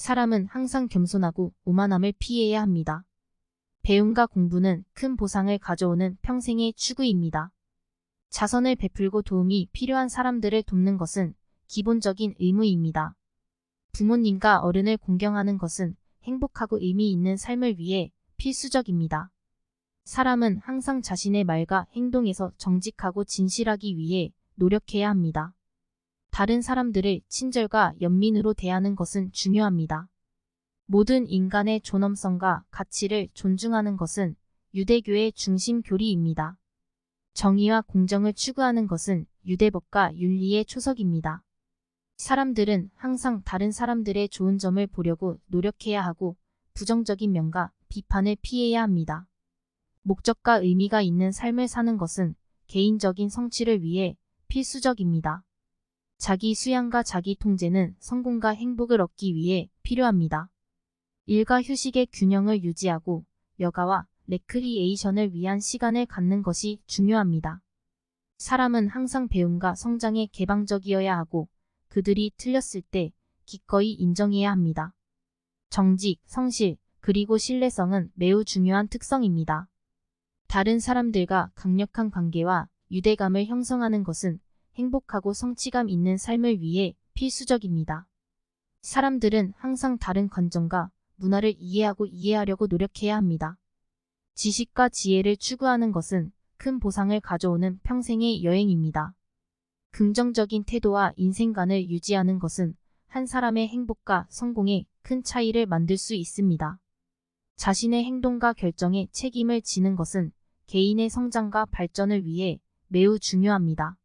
사람은 항상 겸손하고 오만함을 피해야 합니다. 배움과 공부는 큰 보상을 가져오는 평생의 추구입니다. 자선을 베풀고 도움이 필요한 사람들을 돕는 것은 기본적인 의무입니다. 부모님과 어른을 공경하는 것은 행복하고 의미 있는 삶을 위해 필수적입니다. 사람은 항상 자신의 말과 행동에서 정직하고 진실하기 위해 노력해야 합니다. 다른 사람들을 친절과 연민으로 대하는 것은 중요합니다. 모든 인간의 존엄성과 가치를 존중하는 것은 유대교의 중심 교리입니다. 정의와 공정을 추구하는 것은 유대법과 윤리의 초석입니다. 사람들은 항상 다른 사람들의 좋은 점을 보려고 노력해야 하고 부정적인 면과 비판을 피해야 합니다. 목적과 의미가 있는 삶을 사는 것은 개인적인 성취를 위해 필수적입니다. 자기 수양과 자기 통제는 성공과 행복을 얻기 위해 필요합니다. 일과 휴식의 균형을 유지하고 여가와 레크리에이션을 위한 시간을 갖는 것이 중요합니다. 사람은 항상 배움과 성장에 개방적이어야 하고 그들이 틀렸을 때 기꺼이 인정해야 합니다. 정직, 성실, 그리고 신뢰성은 매우 중요한 특성입니다. 다른 사람들과 강력한 관계와 유대감을 형성하는 것은 행복하고 성취감 있는 삶을 위해 필수적입니다. 사람들은 항상 다른 관점과 문화를 이해하고 이해하려고 노력해야 합니다. 지식과 지혜를 추구하는 것은 큰 보상을 가져오는 평생의 여행입니다. 긍정적인 태도와 인생관을 유지하는 것은 한 사람의 행복과 성공에 큰 차이를 만들 수 있습니다. 자신의 행동과 결정에 책임을 지는 것은 개인의 성장과 발전을 위해 매우 중요합니다.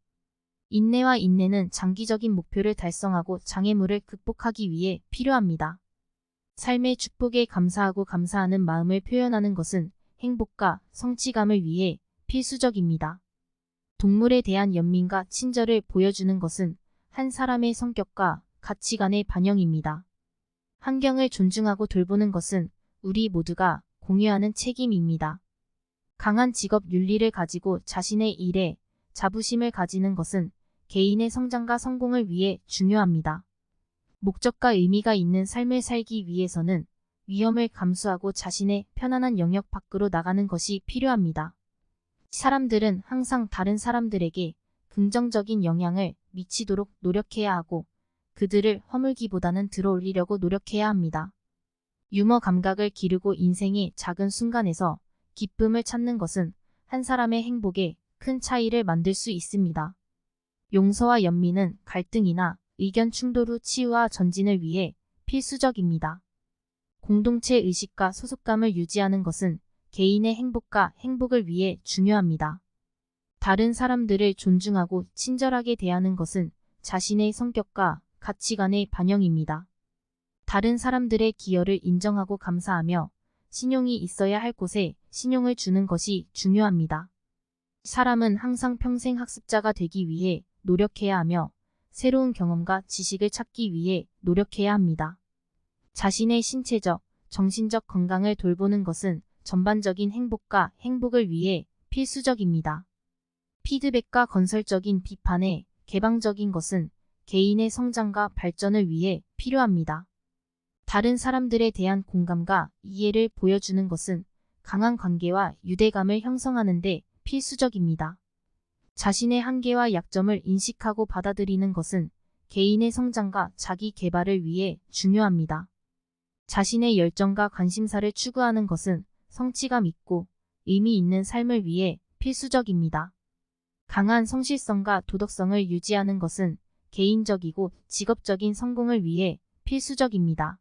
인내와 인내는 장기적인 목표를 달성하고 장애물을 극복하기 위해 필요합니다. 삶의 축복에 감사하고 감사하는 마음을 표현하는 것은 행복과 성취감을 위해 필수적입니다. 동물에 대한 연민과 친절을 보여주는 것은 한 사람의 성격과 가치관의 반영입니다. 환경을 존중하고 돌보는 것은 우리 모두가 공유하는 책임입니다. 강한 직업 윤리를 가지고 자신의 일에 자부심을 가지는 것은 개인의 성장과 성공을 위해 중요합니다. 목적과 의미가 있는 삶을 살기 위해서는 위험을 감수하고 자신의 편안한 영역 밖으로 나가는 것이 필요합니다. 사람들은 항상 다른 사람들에게 긍정적인 영향을 미치도록 노력해야 하고 그들을 허물기보다는 들어올리려고 노력해야 합니다. 유머 감각을 기르고 인생의 작은 순간에서 기쁨을 찾는 것은 한 사람의 행복에 큰 차이를 만들 수 있습니다. 용서와 연민은 갈등이나 의견 충돌 후 치유와 전진을 위해 필수적입니다. 공동체 의식과 소속감을 유지하는 것은 개인의 행복과 행복을 위해 중요합니다. 다른 사람들을 존중하고 친절하게 대하는 것은 자신의 성격과 가치관의 반영입니다. 다른 사람들의 기여를 인정하고 감사하며 신용이 있어야 할 곳에 신용을 주는 것이 중요합니다. 사람은 항상 평생 학습자가 되기 위해 노력해야 하며 새로운 경험과 지식을 찾기 위해 노력해야 합니다. 자신의 신체적, 정신적 건강을 돌보는 것은 전반적인 행복과 행복을 위해 필수적입니다. 피드백과 건설적인 비판에 개방적인 것은 개인의 성장과 발전을 위해 필요합니다. 다른 사람들에 대한 공감과 이해를 보여주는 것은 강한 관계와 유대감을 형성하는 데 필수적입니다. 자신의 한계와 약점을 인식하고 받아들이는 것은 개인의 성장과 자기 개발을 위해 중요합니다. 자신의 열정과 관심사를 추구하는 것은 성취감 있고 의미 있는 삶을 위해 필수적입니다. 강한 성실성과 도덕성을 유지하는 것은 개인적이고 직업적인 성공을 위해 필수적입니다.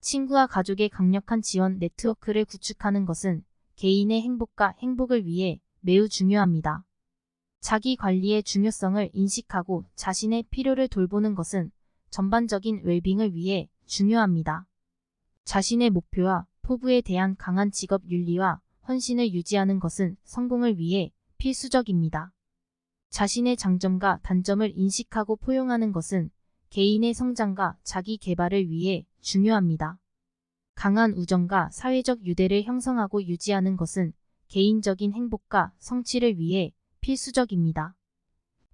친구와 가족의 강력한 지원 네트워크를 구축하는 것은 개인의 행복과 행복을 위해 매우 중요합니다. 자기 관리의 중요성을 인식하고 자신의 필요를 돌보는 것은 전반적인 웰빙을 위해 중요합니다. 자신의 목표와 포부에 대한 강한 직업 윤리와 헌신을 유지하는 것은 성공을 위해 필수적입니다. 자신의 장점과 단점을 인식하고 포용하는 것은 개인의 성장과 자기 개발을 위해 중요합니다. 강한 우정과 사회적 유대를 형성하고 유지하는 것은 개인적인 행복과 성취를 위해 필수적입니다.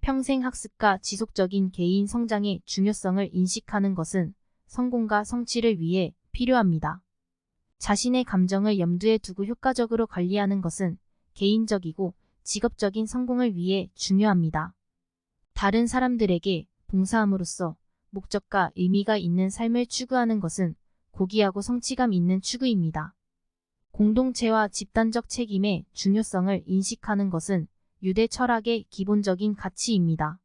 평생 학습과 지속적인 개인 성장의 중요성을 인식하는 것은 성공과 성취를 위해 필요합니다. 자신의 감정을 염두에 두고 효과적으로 관리하는 것은 개인적이고 직업적인 성공을 위해 중요합니다. 다른 사람들에게 봉사함으로써 목적과 의미가 있는 삶을 추구하는 것은 고귀하고 성취감 있는 추구입니다. 공동체와 집단적 책임의 중요성을 인식하는 것은 유대 철학의 기본적인 가치입니다.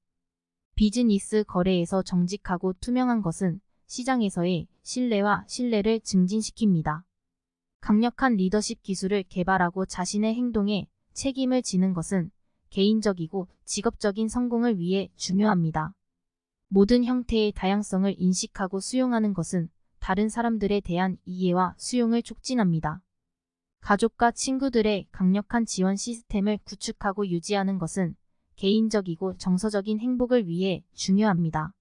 비즈니스 거래에서 정직하고 투명한 것은 시장에서의 신뢰와 신뢰를 증진시킵니다. 강력한 리더십 기술을 개발하고 자신의 행동에 책임을 지는 것은 개인적이고 직업적인 성공을 위해 중요합니다. 모든 형태의 다양성을 인식하고 수용하는 것은 다른 사람들에 대한 이해와 수용을 촉진합니다. 가족과 친구들의 강력한 지원 시스템을 구축하고 유지하는 것은 개인적이고 정서적인 행복을 위해 중요합니다.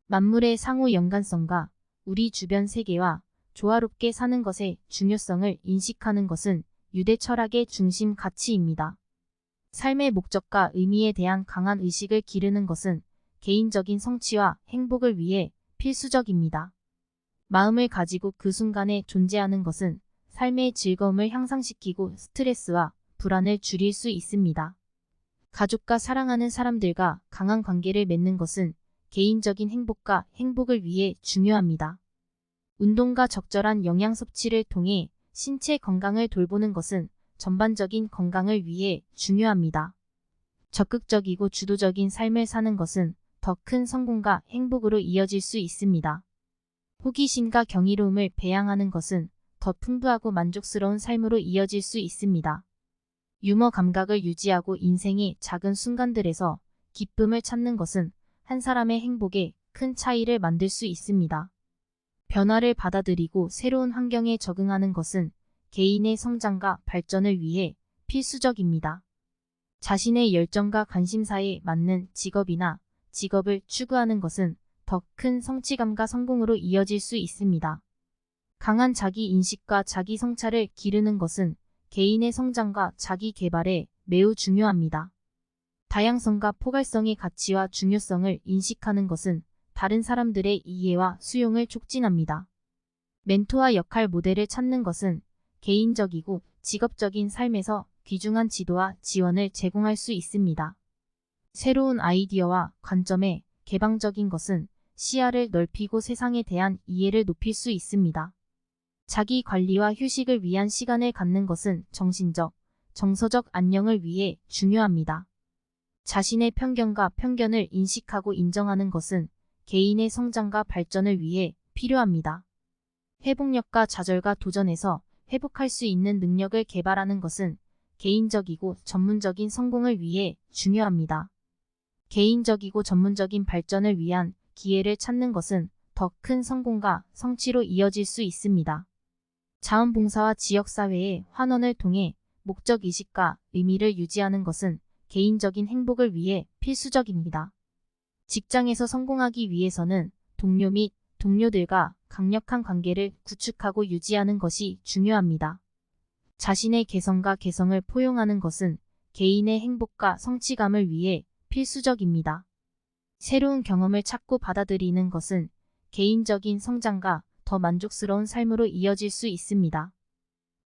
만물의 상호 연관성과 우리 주변 세계와 조화롭게 사는 것의 중요성을 인식하는 것은 유대 철학의 중심 가치입니다. 삶의 목적과 의미에 대한 강한 의식을 기르는 것은 개인적인 성취와 행복을 위해 필수적입니다. 마음을 가지고 그 순간에 존재하는 것은 삶의 즐거움을 향상시키고 스트레스와 불안을 줄일 수 있습니다. 가족과 사랑하는 사람들과 강한 관계를 맺는 것은 개인적인 행복과 행복을 위해 중요합니다. 운동과 적절한 영양 섭취를 통해 신체 건강을 돌보는 것은 전반적인 건강을 위해 중요합니다. 적극적이고 주도적인 삶을 사는 것은 더 큰 성공과 행복으로 이어질 수 있습니다. 호기심과 경이로움을 배양하는 것은 더 풍부하고 만족스러운 삶으로 이어질 수 있습니다. 유머 감각을 유지하고 인생의 작은 순간들에서 기쁨을 찾는 것은 한 사람의 행복에 큰 차이를 만들 수 있습니다. 변화를 받아들이고 새로운 환경에 적응하는 것은 개인의 성장과 발전을 위해 필수적입니다. 자신의 열정과 관심사에 맞는 직업이나 직업을 추구하는 것은 더 큰 성취감과 성공으로 이어질 수 있습니다. 강한 자기 인식과 자기 성찰을 기르는 것은 개인의 성장과 자기 개발에 매우 중요합니다. 다양성과 포괄성의 가치와 중요성을 인식하는 것은 다른 사람들의 이해와 수용을 촉진합니다. 멘토와 역할 모델을 찾는 것은 개인적이고 직업적인 삶에서 귀중한 지도와 지원을 제공할 수 있습니다. 새로운 아이디어와 관점에 개방적인 것은 시야를 넓히고 세상에 대한 이해를 높일 수 있습니다. 자기 관리와 휴식을 위한 시간을 갖는 것은 정신적, 정서적 안녕을 위해 중요합니다. 자신의 편견과 편견을 인식하고 인정하는 것은 개인의 성장과 발전을 위해 필요합니다. 회복력과 좌절과 도전에서 회복할 수 있는 능력을 개발하는 것은 개인적이고 전문적인 성공을 위해 중요합니다. 개인적이고 전문적인 발전을 위한 기회를 찾는 것은 더 큰 성공과 성취로 이어질 수 있습니다. 자원봉사와 지역사회의 환원을 통해 목적의식과 의미를 유지하는 것은 개인적인 행복을 위해 필수적입니다. 직장에서 성공하기 위해서는 동료 및 동료들과 강력한 관계를 구축하고 유지하는 것이 중요합니다. 자신의 개성과 개성을 포용하는 것은 개인의 행복과 성취감을 위해 필수적입니다. 새로운 경험을 찾고 받아들이는 것은 개인적인 성장과 더 만족스러운 삶으로 이어질 수 있습니다.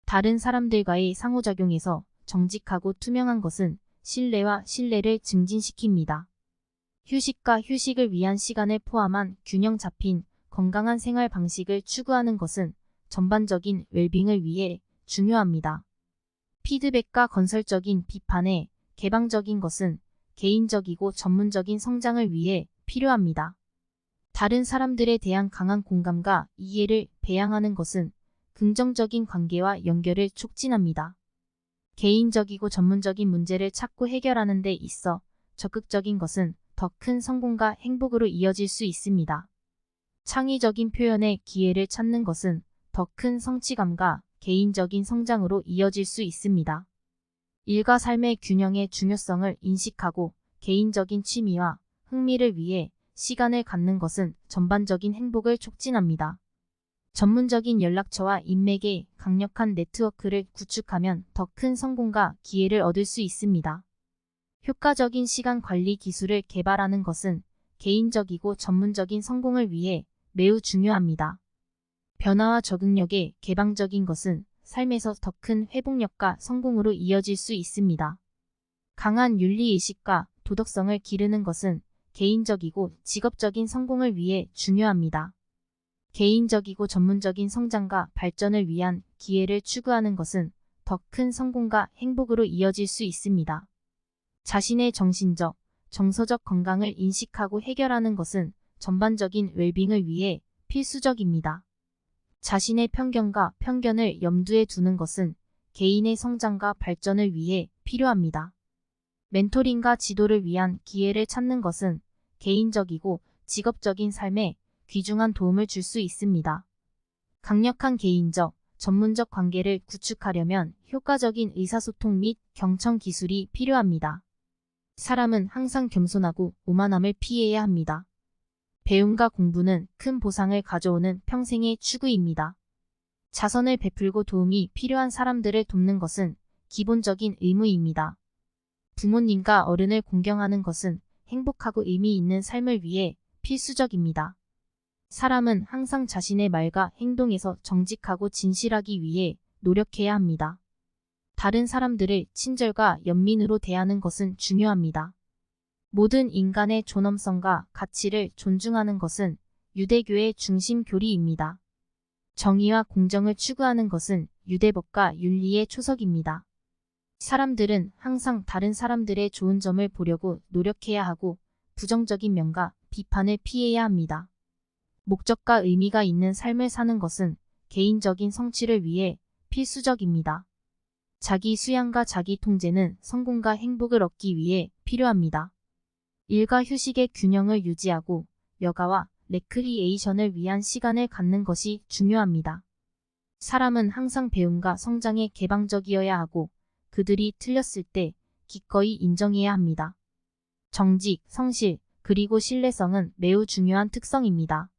다른 사람들과의 상호작용에서 정직하고 투명한 것은 신뢰와 신뢰를 증진시킵니다. 휴식과 휴식을 위한 시간을 포함한 균형 잡힌 건강한 생활 방식을 추구하는 것은 전반적인 웰빙을 위해 중요합니다. 피드백과 건설적인 비판에 개방적인 것은 개인적이고 전문적인 성장을 위해 필요합니다. 다른 사람들에 대한 강한 공감과 이해를 배양하는 것은 긍정적인 관계와 연결을 촉진합니다. 개인적이고 전문적인 문제를 찾고 해결하는 데 있어 적극적인 것은 더 큰 성공과 행복으로 이어질 수 있습니다. 창의적인 표현의 기회를 찾는 것은 더 큰 성취감과 개인적인 성장으로 이어질 수 있습니다. 일과 삶의 균형의 중요성을 인식하고 개인적인 취미와 흥미를 위해 시간을 갖는 것은 전반적인 행복을 촉진합니다. 전문적인 연락처와 인맥의 강력한 네트워크를 구축하면 더 큰 성공과 기회를 얻을 수 있습니다. 효과적인 시간 관리 기술을 개발하는 것은 개인적이고 전문적인 성공을 위해 매우 중요합니다. 변화와 적응력에 개방적인 것은 삶에서 더 큰 회복력과 성공으로 이어질 수 있습니다. 강한 윤리의식과 도덕성을 기르는 것은 개인적이고 직업적인 성공을 위해 중요합니다. 개인적이고 전문적인 성장과 발전을 위한 기회를 추구하는 것은 더 큰 성공과 행복으로 이어질 수 있습니다. 자신의 정신적, 정서적 건강을 인식하고 해결하는 것은 전반적인 웰빙을 위해 필수적입니다. 자신의 편견과 편견을 염두에 두는 것은 개인의 성장과 발전을 위해 필요합니다. 멘토링과 지도를 위한 기회를 찾는 것은 개인적이고 직업적인 삶에 귀중한 도움을 줄 수 있습니다. 강력한 개인적, 전문적 관계를 구축하려면 효과적인 의사소통 및 경청 기술이 필요합니다. 사람은 항상 겸손하고 오만함을 피해야 합니다. 배움과 공부는 큰 보상을 가져오는 평생의 추구입니다. 자선을 베풀고 도움이 필요한 사람들을 돕는 것은 기본적인 의무입니다. 부모님과 어른을 공경하는 것은 행복하고 의미 있는 삶을 위해 필수적입니다. 사람은 항상 자신의 말과 행동에서 정직하고 진실하기 위해 노력해야 합니다. 다른 사람들을 친절과 연민으로 대하는 것은 중요합니다. 모든 인간의 존엄성과 가치를 존중하는 것은 유대교의 중심 교리입니다. 정의와 공정을 추구하는 것은 유대법과 윤리의 초석입니다. 사람들은 항상 다른 사람들의 좋은 점을 보려고 노력해야 하고 부정적인 면과 비판을 피해야 합니다. 목적과 의미가 있는 삶을 사는 것은 개인적인 성취를 위해 필수적입니다. 자기 수양과 자기 통제는 성공과 행복을 얻기 위해 필요합니다. 일과 휴식의 균형을 유지하고 여가와 레크리에이션을 위한 시간을 갖는 것이 중요합니다. 사람은 항상 배움과 성장에 개방적이어야 하고 그들이 틀렸을 때 기꺼이 인정해야 합니다. 정직, 성실, 그리고 신뢰성은 매우 중요한 특성입니다.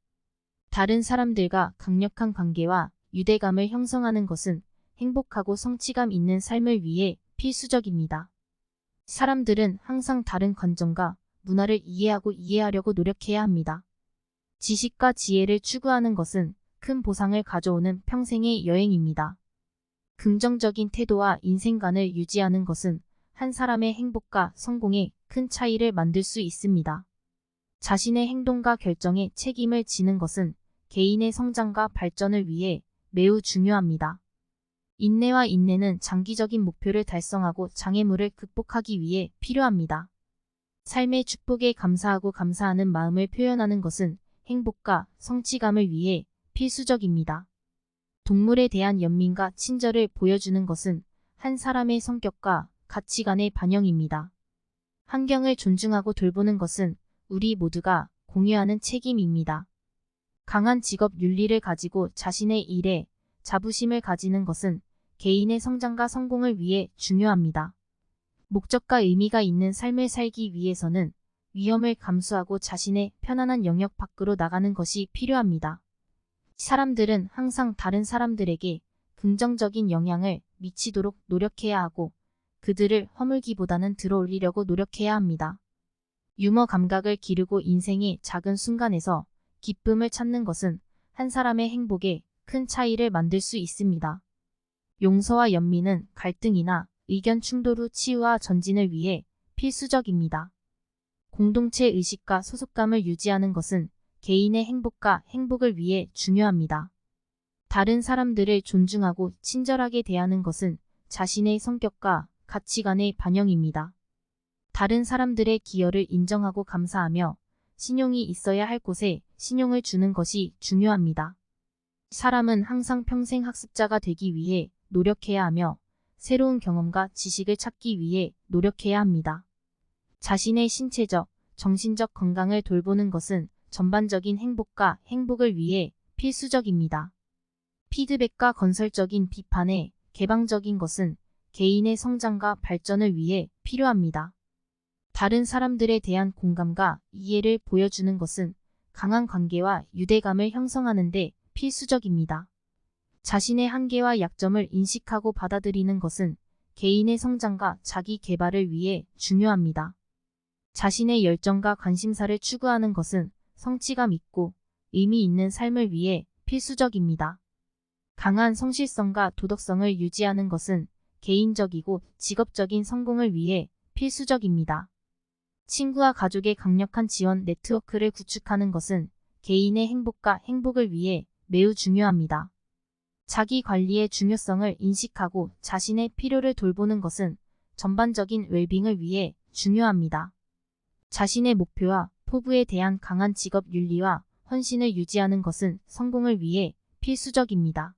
다른 사람들과 강력한 관계와 유대감을 형성하는 것은 행복하고 성취감 있는 삶을 위해 필수적입니다. 사람들은 항상 다른 관점과 문화를 이해하고 이해하려고 노력해야 합니다. 지식과 지혜를 추구하는 것은 큰 보상을 가져오는 평생의 여행입니다. 긍정적인 태도와 인생관을 유지하는 것은 한 사람의 행복과 성공에 큰 차이를 만들 수 있습니다. 자신의 행동과 결정에 책임을 지는 것은 개인의 성장과 발전을 위해 매우 중요합니다. 인내와 인내는 장기적인 목표를 달성하고 장애물을 극복하기 위해 필요합니다. 삶의 축복에 감사하고 감사하는 마음을 표현하는 것은 행복과 성취감을 위해 필수적입니다. 동물에 대한 연민과 친절을 보여주는 것은 한 사람의 성격과 가치관의 반영입니다. 환경을 존중하고 돌보는 것은 우리 모두가 공유하는 책임입니다. 강한 직업 윤리를 가지고 자신의 일에 자부심을 가지는 것은 개인의 성장과 성공을 위해 중요합니다. 목적과 의미가 있는 삶을 살기 위해서는 위험을 감수하고 자신의 편안한 영역 밖으로 나가는 것이 필요합니다. 사람들은 항상 다른 사람들에게 긍정적인 영향을 미치도록 노력해야 하고 그들을 허물기보다는 들어올리려고 노력해야 합니다. 유머 감각을 기르고 인생의 작은 순간에서 기쁨을 찾는 것은 한 사람의 행복에 큰 차이를 만들 수 있습니다. 용서와 연민은 갈등이나 의견 충돌 후 치유와 전진을 위해 필수적입니다. 공동체 의식과 소속감을 유지하는 것은 개인의 행복과 행복을 위해 중요합니다. 다른 사람들을 존중하고 친절하게 대하는 것은 자신의 성격과 가치관의 반영입니다. 다른 사람들의 기여를 인정하고 감사하며 신용이 있어야 할 곳에 신용을 주는 것이 중요합니다. 사람은 항상 평생 학습자가 되기 위해 노력해야 하며 새로운 경험과 지식을 찾기 위해 노력해야 합니다. 자신의 신체적, 정신적 건강을 돌보는 것은 전반적인 행복과 행복을 위해 필수적입니다. 피드백과 건설적인 비판에 개방적인 것은 개인의 성장과 발전을 위해 필요합니다. 다른 사람들에 대한 공감과 이해를 보여주는 것은 강한 관계와 유대감을 형성하는 데 필수적입니다. 자신의 한계와 약점을 인식하고 받아들이는 것은 개인의 성장과 자기 개발을 위해 중요합니다. 자신의 열정과 관심사를 추구하는 것은 성취감 있고 의미 있는 삶을 위해 필수적입니다. 강한 성실성과 도덕성을 유지하는 것은 개인적이고 직업적인 성공을 위해 필수적입니다. 친구와 가족의 강력한 지원 네트워크를 구축하는 것은 개인의 행복과 행복을 위해 매우 중요합니다. 자기 관리의 중요성을 인식하고 자신의 필요를 돌보는 것은 전반적인 웰빙을 위해 중요합니다. 자신의 목표와 포부에 대한 강한 직업 윤리와 헌신을 유지하는 것은 성공을 위해 필수적입니다.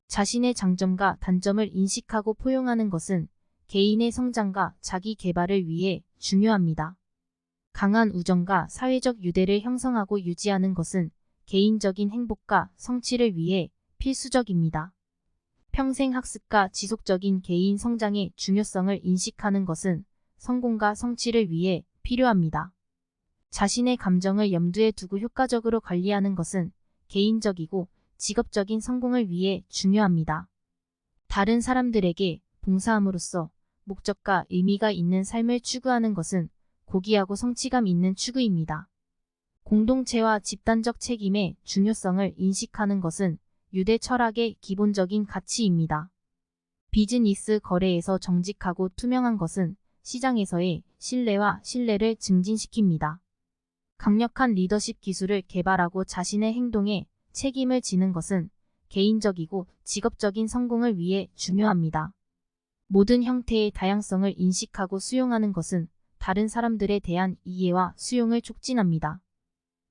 자신의 장점과 단점을 인식하고 포용하는 것은 개인의 성장과 자기 개발을 위해 중요합니다. 강한 우정과 사회적 유대를 형성하고 유지하는 것은 개인적인 행복과 성취를 위해 필수적입니다. 평생 학습과 지속적인 개인 성장의 중요성을 인식하는 것은 성공과 성취를 위해 필요합니다. 자신의 감정을 염두에 두고 효과적으로 관리하는 것은 개인적이고 직업적인 성공을 위해 중요합니다. 다른 사람들에게 봉사함으로써 목적과 의미가 있는 삶을 추구하는 것은 고귀하고 성취감 있는 추구입니다. 공동체와 집단적 책임의 중요성을 인식하는 것은 유대 철학의 기본적인 가치입니다. 비즈니스 거래에서 정직하고 투명한 것은 시장에서의 신뢰와 신뢰를 증진시킵니다. 강력한 리더십 기술을 개발하고 자신의 행동에 책임을 지는 것은 개인적이고 직업적인 성공을 위해 중요합니다. 모든 형태의 다양성을 인식하고 수용하는 것은 다른 사람들에 대한 이해와 수용을 촉진합니다.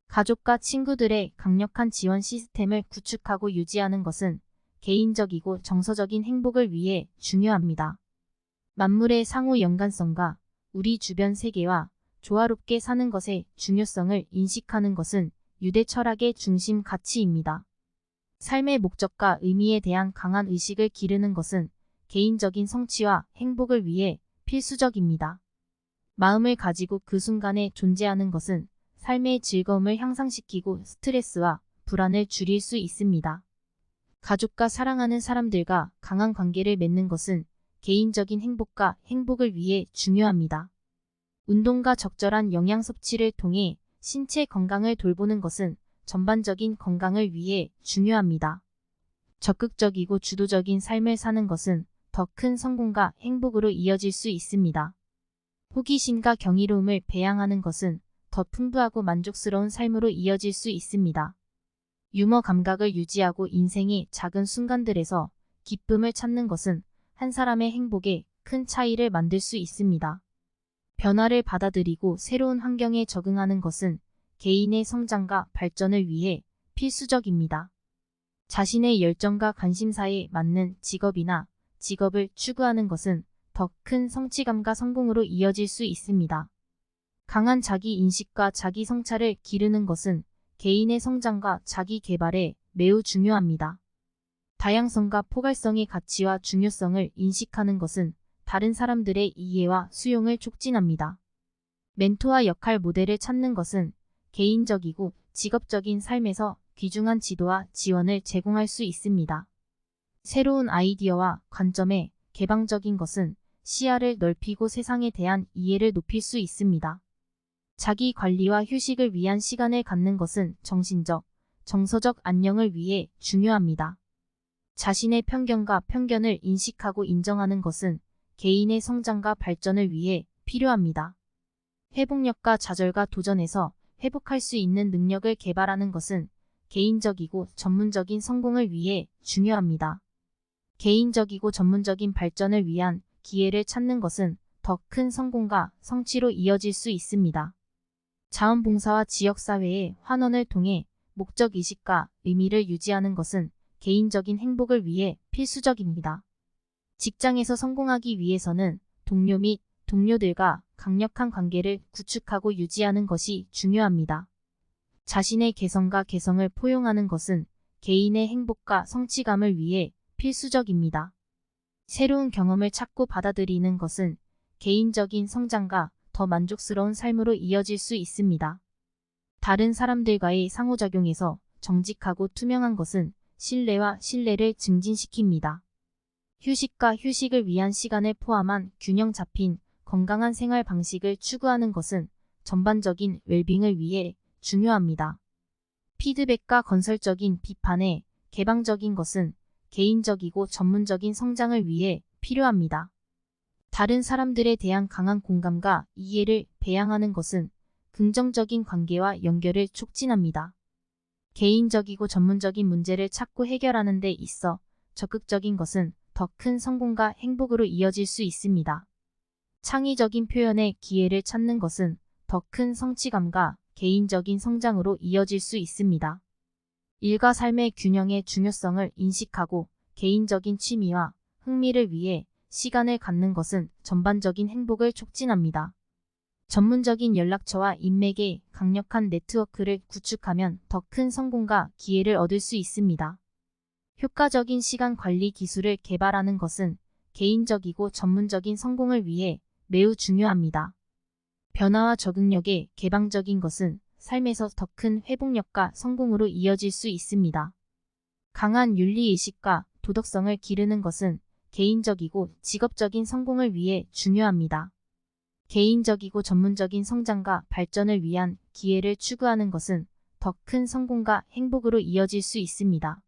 가족과 친구들의 강력한 지원 시스템을 구축하고 유지하는 것은 개인적이고 정서적인 행복을 위해 중요합니다. 만물의 상호 연관성과 우리 주변 세계와 조화롭게 사는 것의 중요성을 인식하는 것은 유대 철학의 중심 가치입니다. 삶의 목적과 의미에 대한 강한 의식을 기르는 것은 개인적인 성취와 행복을 위해 필수적입니다. 마음을 가지고 그 순간에 존재하는 것은 삶의 즐거움을 향상시키고 스트레스와 불안을 줄일 수 있습니다. 가족과 사랑하는 사람들과 강한 관계를 맺는 것은 개인적인 행복과 행복을 위해 중요합니다. 운동과 적절한 영양 섭취를 통해 신체 건강을 돌보는 것은 전반적인 건강을 위해 중요합니다. 적극적이고 주도적인 삶을 사는 것은 더 큰 성공과 행복으로 이어질 수 있습니다. 호기심과 경이로움을 배양하는 것은 더 풍부하고 만족스러운 삶으로 이어질 수 있습니다. 유머 감각을 유지하고 인생의 작은 순간들에서 기쁨을 찾는 것은 한 사람의 행복에 큰 차이를 만들 수 있습니다. 변화를 받아들이고 새로운 환경에 적응하는 것은 개인의 성장과 발전을 위해 필수적입니다. 자신의 열정과 관심사에 맞는 직업을 추구하는 것은 더 큰 성취감과 성공으로 이어질 수 있습니다. 강한 자기 인식과 자기 성찰을 기르는 것은 개인의 성장과 자기 개발에 매우 중요합니다. 다양성과 포괄성의 가치와 중요성을 인식하는 것은 다른 사람들의 이해와 수용을 촉진합니다. 멘토와 역할 모델을 찾는 것은 개인적이고 직업적인 삶에서 귀중한 지도와 지원을 제공할 수 있습니다. 새로운 아이디어와 관점에 개방적인 것은 시야를 넓히고 세상에 대한 이해를 높일 수 있습니다. 자기 관리와 휴식을 위한 시간을 갖는 것은 정신적, 정서적 안녕을 위해 중요합니다. 자신의 편견과 편견을 인식하고 인정하는 것은 개인의 성장과 발전을 위해 필요합니다. 회복력과 좌절과 도전에서 회복할 수 있는 능력을 개발하는 것은 개인적이고 전문적인 성공을 위해 중요합니다. 개인적이고 전문적인 발전을 위한 기회를 찾는 것은 더 큰 성공과 성취로 이어질 수 있습니다. 자원봉사와 지역사회의 환원을 통해 목적의식과 의미를 유지하는 것은 개인적인 행복을 위해 필수적입니다. 직장에서 성공하기 위해서는 동료 및 동료들과 강력한 관계를 구축하고 유지하는 것이 중요합니다. 자신의 개성과 개성을 포용하는 것은 개인의 행복과 성취감을 위해 필수적입니다. 새로운 경험을 찾고 받아들이는 것은 개인적인 성장과 더 만족스러운 삶으로 이어질 수 있습니다. 다른 사람들과의 상호작용에서 정직하고 투명한 것은 신뢰와 신뢰를 증진시킵니다. 휴식과 휴식을 위한 시간을 포함한 균형 잡힌 건강한 생활 방식을 추구하는 것은 전반적인 웰빙을 위해 중요합니다. 피드백과 건설적인 비판에 개방적인 것은 개인적이고 전문적인 성장을 위해 필요합니다. 다른 사람들에 대한 강한 공감과 이해를 배양하는 것은 긍정적인 관계와 연결을 촉진합니다. 개인적이고 전문적인 문제를 찾고 해결하는 데 있어 적극적인 것은 더 큰 성공과 행복으로 이어질 수 있습니다. 창의적인 표현의 기회를 찾는 것은 더 큰 성취감과 개인적인 성장으로 이어질 수 있습니다. 일과 삶의 균형의 중요성을 인식하고 개인적인 취미와 흥미를 위해 시간을 갖는 것은 전반적인 행복을 촉진합니다. 전문적인 연락처와 인맥의 강력한 네트워크를 구축하면 더 큰 성공과 기회를 얻을 수 있습니다. 효과적인 시간 관리 기술을 개발하는 것은 개인적이고 전문적인 성공을 위해 매우 중요합니다. 변화와 적응력에 개방적인 것은 삶에서 더 큰 회복력과 성공으로 이어질 수 있습니다. 강한 윤리의식과 도덕성을 기르는 것은 개인적이고 직업적인 성공을 위해 중요합니다. 개인적이고 전문적인 성장과 발전을 위한 기회를 추구하는 것은 더 큰 성공과 행복으로 이어질 수 있습니다.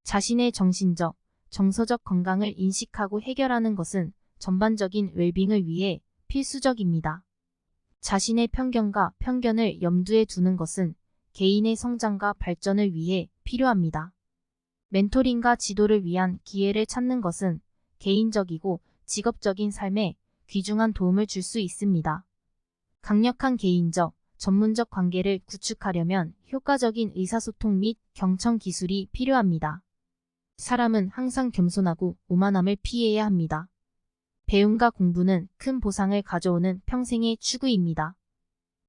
자신의 정신적, 정서적 건강을 인식하고 해결하는 것은 전반적인 웰빙을 위해 필수적입니다. 자신의 편견과 편견을 염두에 두는 것은 개인의 성장과 발전을 위해 필요합니다. 멘토링과 지도를 위한 기회를 찾는 것은 개인적이고 직업적인 삶에 귀중한 도움을 줄 수 있습니다. 강력한 개인적, 전문적 관계를 구축하려면 효과적인 의사소통 및 경청 기술이 필요합니다. 사람은 항상 겸손하고 오만함을 피해야 합니다. 배움과 공부는 큰 보상을 가져오는 평생의 추구입니다.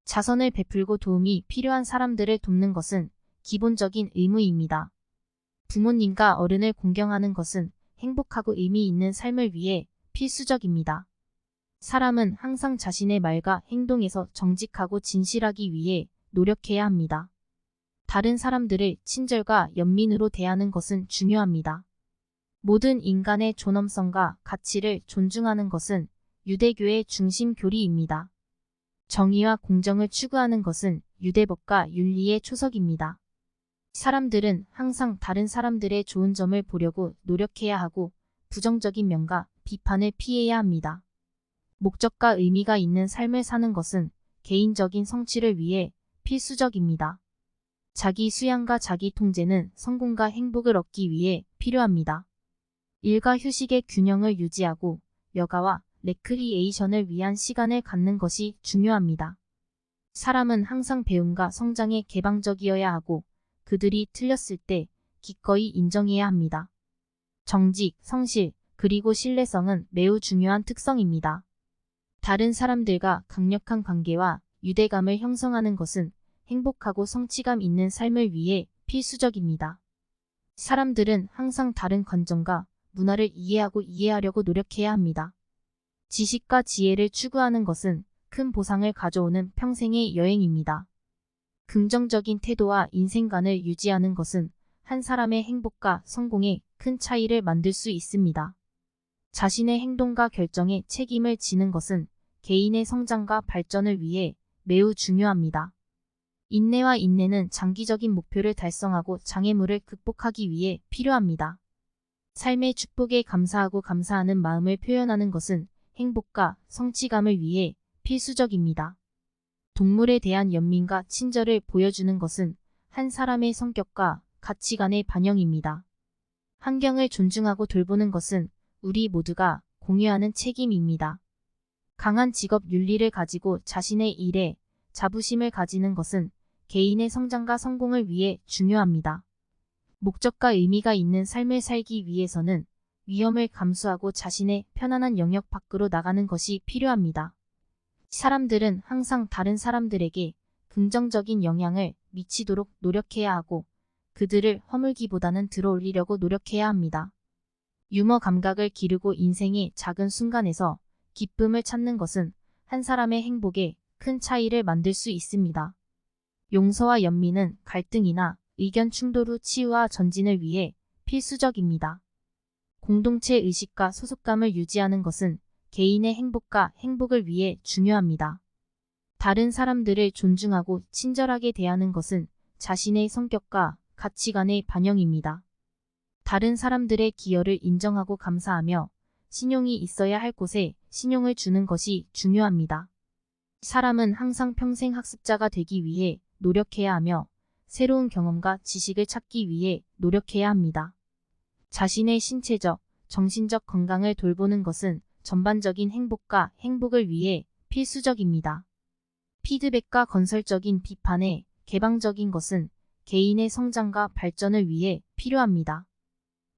자선을 베풀고 도움이 필요한 사람들을 돕는 것은 기본적인 의무입니다. 부모님과 어른을 공경하는 것은 행복하고 의미 있는 삶을 위해 필수적입니다. 사람은 항상 자신의 말과 행동에서 정직하고 진실하기 위해 노력해야 합니다. 다른 사람들을 친절과 연민으로 대하는 것은 중요합니다. 모든 인간의 존엄성과 가치를 존중하는 것은 유대교의 중심 교리입니다. 정의와 공정을 추구하는 것은 유대법과 윤리의 초석입니다. 사람들은 항상 다른 사람들의 좋은 점을 보려고 노력해야 하고 부정적인 면과 비판을 피해야 합니다. 목적과 의미가 있는 삶을 사는 것은 개인적인 성취를 위해 필수적입니다. 자기 수양과 자기 통제는 성공과 행복을 얻기 위해 필요합니다. 일과 휴식의 균형을 유지하고 여가와 레크리에이션을 위한 시간을 갖는 것이 중요합니다. 사람은 항상 배움과 성장에 개방적이어야 하고 그들이 틀렸을 때 기꺼이 인정해야 합니다. 정직, 성실, 그리고 신뢰성은 매우 중요한 특성입니다. 다른 사람들과 강력한 관계와 유대감을 형성하는 것은 행복하고 성취감 있는 삶을 위해 필수적입니다. 사람들은 항상 다른 관점과 문화를 이해하고 이해하려고 노력해야 합니다. 지식과 지혜를 추구하는 것은 큰 보상을 가져오는 평생의 여행입니다. 긍정적인 태도와 인생관을 유지하는 것은 한 사람의 행복과 성공에 큰 차이를 만들 수 있습니다. 자신의 행동과 결정에 책임을 지는 것은 개인의 성장과 발전을 위해 매우 중요합니다. 인내와 인내는 장기적인 목표를 달성하고 장애물을 극복하기 위해 필요합니다. 삶의 축복에 감사하고 감사하는 마음을 표현하는 것은 행복과 성취감을 위해 필수적입니다. 동물에 대한 연민과 친절을 보여주는 것은 한 사람의 성격과 가치관의 반영입니다. 환경을 존중하고 돌보는 것은 우리 모두가 공유하는 책임입니다. 강한 직업 윤리를 가지고 자신의 일에 자부심을 가지는 것은 개인의 성장과 성공을 위해 중요합니다. 목적과 의미가 있는 삶을 살기 위해서는 위험을 감수하고 자신의 편안한 영역 밖으로 나가는 것이 필요합니다. 사람들은 항상 다른 사람들에게 긍정적인 영향을 미치도록 노력해야 하고 그들을 허물기보다는 들어올리려고 노력해야 합니다. 유머 감각을 기르고 인생의 작은 순간에서 기쁨을 찾는 것은 한 사람의 행복에 큰 차이를 만들 수 있습니다. 용서와 연민은 갈등이나 의견 충돌 후 치유와 전진을 위해 필수적입니다. 공동체 의식과 소속감을 유지하는 것은 개인의 행복과 행복을 위해 중요합니다. 다른 사람들을 존중하고 친절하게 대하는 것은 자신의 성격과 가치관의 반영입니다. 다른 사람들의 기여를 인정하고 감사하며 신용이 있어야 할 곳에 신용을 주는 것이 중요합니다. 사람은 항상 평생 학습자가 되기 위해 노력해야 하며 새로운 경험과 지식을 찾기 위해 노력해야 합니다. 자신의 신체적, 정신적 건강을 돌보는 것은 전반적인 행복과 행복을 위해 필수적입니다. 피드백과 건설적인 비판에 개방적인 것은 개인의 성장과 발전을 위해 필요합니다.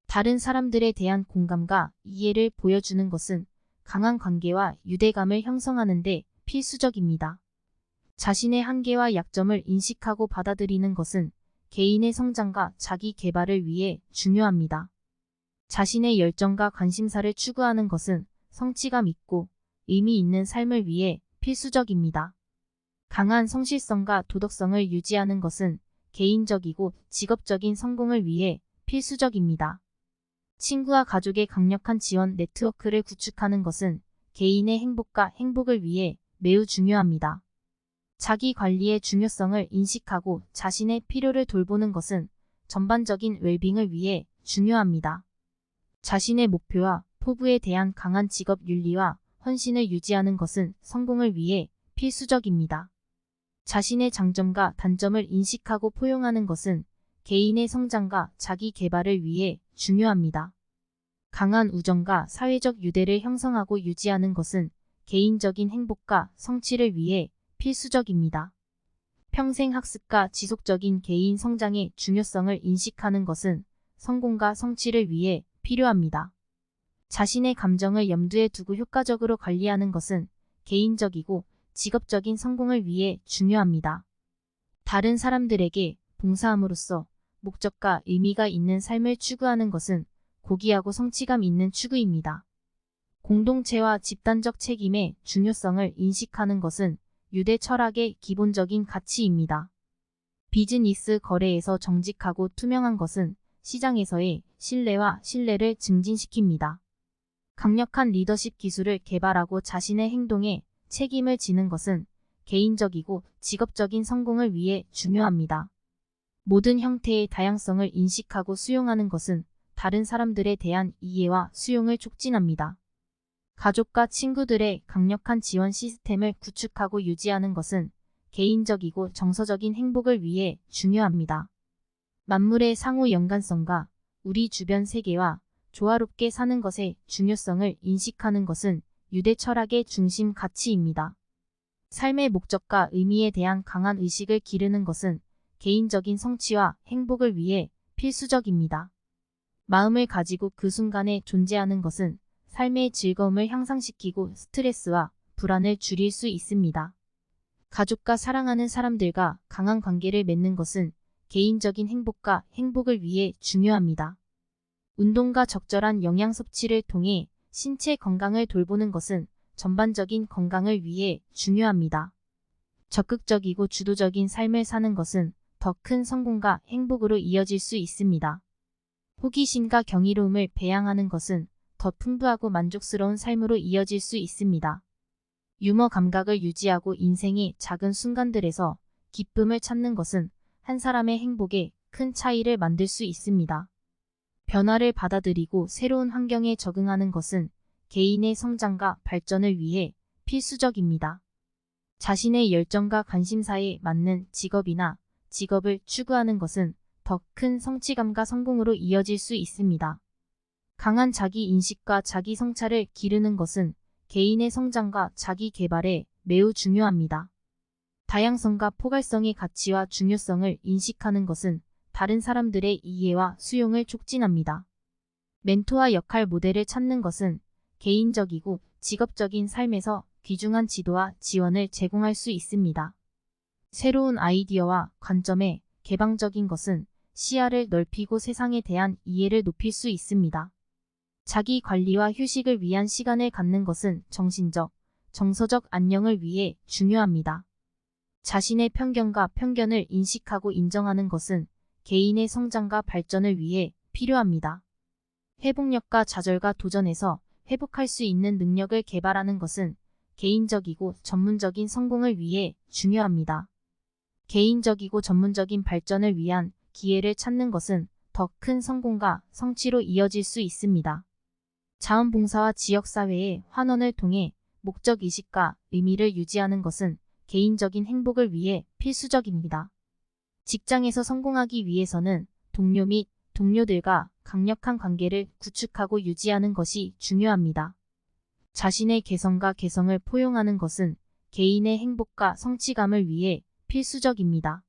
다른 사람들에 대한 공감과 이해를 보여주는 것은 강한 관계와 유대감을 형성하는 데 필수적입니다. 자신의 한계와 약점을 인식하고 받아들이는 것은 개인의 성장과 자기 개발을 위해 중요합니다. 자신의 열정과 관심사를 추구하는 것은 성취감 있고 의미 있는 삶을 위해 필수적입니다. 강한 성실성과 도덕성을 유지하는 것은 개인적이고 직업적인 성공을 위해 필수적입니다. 친구와 가족의 강력한 지원 네트워크를 구축하는 것은 개인의 행복과 행복을 위해 매우 중요합니다. 자기 관리의 중요성을 인식하고 자신의 필요를 돌보는 것은 전반적인 웰빙을 위해 중요합니다. 자신의 목표와 포부에 대한 강한 직업 윤리와 헌신을 유지하는 것은 성공을 위해 필수적입니다. 자신의 장점과 단점을 인식하고 포용하는 것은 개인의 성장과 자기 개발을 위해 중요합니다. 강한 우정과 사회적 유대를 형성하고 유지하는 것은 개인적인 행복과 성취를 위해 필수적입니다. 평생 학습과 지속적인 개인 성장의 중요성을 인식하는 것은 성공과 성취를 위해 필요합니다. 자신의 감정을 염두에 두고 효과적으로 관리하는 것은 개인적이고 직업적인 성공을 위해 중요합니다. 다른 사람들에게 봉사함으로써 목적과 의미가 있는 삶을 추구하는 것은 고귀하고 성취감 있는 추구입니다. 공동체와 집단적 책임의 중요성을 인식하는 것은 유대 철학의 기본적인 가치입니다. 비즈니스 거래에서 정직하고 투명한 것은 시장에서의 신뢰와 신뢰를 증진시킵니다. 강력한 리더십 기술을 개발하고 자신의 행동에 책임을 지는 것은 개인적이고 직업적인 성공을 위해 중요합니다. 모든 형태의 다양성을 인식하고 수용하는 것은 다른 사람들에 대한 이해와 수용을 촉진합니다. 가족과 친구들의 강력한 지원 시스템을 구축하고 유지하는 것은 개인적이고 정서적인 행복을 위해 중요합니다. 만물의 상호 연관성과 우리 주변 세계와 조화롭게 사는 것의 중요성을 인식하는 것은 유대 철학의 중심 가치입니다. 삶의 목적과 의미에 대한 강한 의식을 기르는 것은 개인적인 성취와 행복을 위해 필수적입니다. 마음을 가지고 그 순간에 존재하는 것은 삶의 즐거움을 향상시키고 스트레스와 불안을 줄일 수 있습니다. 가족과 사랑하는 사람들과 강한 관계를 맺는 것은 개인적인 행복과 행복을 위해 중요합니다. 운동과 적절한 영양 섭취를 통해 신체 건강을 돌보는 것은 전반적인 건강을 위해 중요합니다. 적극적이고 주도적인 삶을 사는 것은 더 큰 성공과 행복으로 이어질 수 있습니다. 호기심과 경이로움을 배양하는 것은 더 풍부하고 만족스러운 삶으로 이어질 수 있습니다. 유머 감각을 유지하고 인생의 작은 순간들에서 기쁨을 찾는 것은 한 사람의 행복에 큰 차이를 만들 수 있습니다. 변화를 받아들이고 새로운 환경에 적응하는 것은 개인의 성장과 발전을 위해 필수적입니다. 자신의 열정과 관심사에 맞는 직업을 추구하는 것은 더 큰 성취감과 성공으로 이어질 수 있습니다. 강한 자기 인식과 자기 성찰을 기르는 것은 개인의 성장과 자기 개발에 매우 중요합니다. 다양성과 포괄성의 가치와 중요성을 인식하는 것은 다른 사람들의 이해와 수용을 촉진합니다. 멘토와 역할 모델을 찾는 것은 개인적이고 직업적인 삶에서 귀중한 지도와 지원을 제공할 수 있습니다. 새로운 아이디어와 관점에 개방적인 것은 시야를 넓히고 세상에 대한 이해를 높일 수 있습니다. 자기 관리와 휴식을 위한 시간을 갖는 것은 정신적, 정서적 안녕을 위해 중요합니다. 자신의 편견과 편견을 인식하고 인정하는 것은 개인의 성장과 발전을 위해 필요합니다. 회복력과 좌절과 도전에서 회복할 수 있는 능력을 개발하는 것은 개인적이고 전문적인 성공을 위해 중요합니다. 개인적이고 전문적인 발전을 위한 기회를 찾는 것은 더 큰 성공과 성취로 이어질 수 있습니다. 자원봉사와 지역사회의 환원을 통해 목적의식과 의미를 유지하는 것은 개인적인 행복을 위해 필수적입니다. 직장에서 성공하기 위해서는 동료 및 동료들과 강력한 관계를 구축하고 유지하는 것이 중요합니다. 자신의 개성과 개성을 포용하는 것은 개인의 행복과 성취감을 위해 필수적입니다.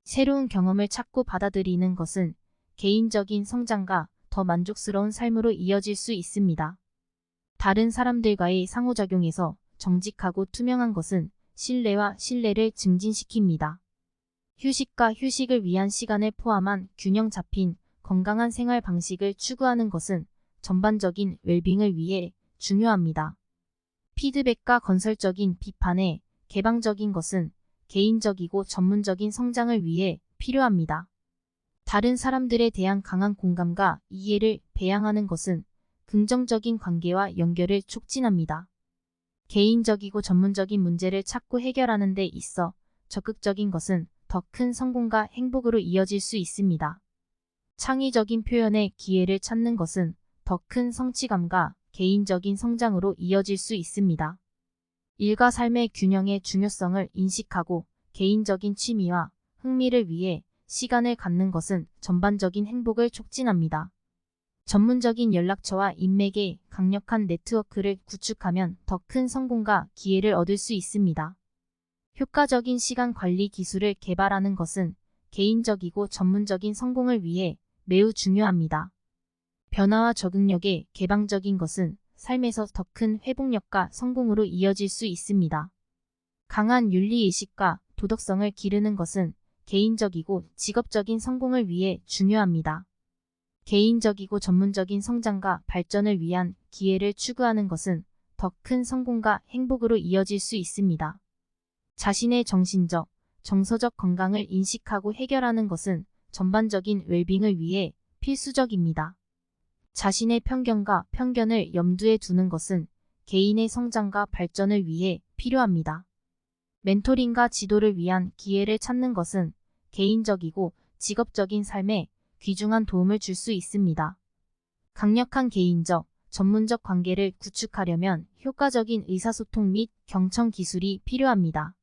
새로운 경험을 찾고 받아들이는 것은 개인적인 성장과 더 만족스러운 삶으로 이어질 수 있습니다. 다른 사람들과의 상호작용에서 정직하고 투명한 것은 신뢰와 신뢰를 증진시킵니다. 휴식과 휴식을 위한 시간을 포함한 균형 잡힌 건강한 생활 방식을 추구하는 것은 전반적인 웰빙을 위해 중요합니다. 피드백과 건설적인 비판에 개방적인 것은 개인적이고 전문적인 성장을 위해 필요합니다. 다른 사람들에 대한 강한 공감과 이해를 배양하는 것은 긍정적인 관계와 연결을 촉진합니다. 개인적이고 전문적인 문제를 찾고 해결하는 데 있어 적극적인 것은 더 큰 성공과 행복으로 이어질 수 있습니다. 창의적인 표현의 기회를 찾는 것은 더 큰 성취감과 개인적인 성장으로 이어질 수 있습니다. 일과 삶의 균형의 중요성을 인식하고 개인적인 취미와 흥미를 위해 시간을 갖는 것은 전반적인 행복을 촉진합니다. 전문적인 연락처와 인맥의 강력한 네트워크를 구축하면 더 큰 성공과 기회를 얻을 수 있습니다. 효과적인 시간 관리 기술을 개발하는 것은 개인적이고 전문적인 성공을 위해 매우 중요합니다. 변화와 적응력에 개방적인 것은 삶에서 더 큰 회복력과 성공으로 이어질 수 있습니다. 강한 윤리의식과 도덕성을 기르는 것은 개인적이고 직업적인 성공을 위해 중요합니다. 개인적이고 전문적인 성장과 발전을 위한 기회를 추구하는 것은 더 큰 성공과 행복으로 이어질 수 있습니다. 자신의 정신적, 정서적 건강을 인식하고 해결하는 것은 전반적인 웰빙을 위해 필수적입니다. 자신의 편견과 편견을 염두에 두는 것은 개인의 성장과 발전을 위해 필요합니다. 멘토링과 지도를 위한 기회를 찾는 것은 개인적이고 직업적인 삶에 귀중한 도움을 줄 수 있습니다. 강력한 개인적, 전문적 관계를 구축하려면 효과적인 의사소통 및 경청 기술이 필요합니다.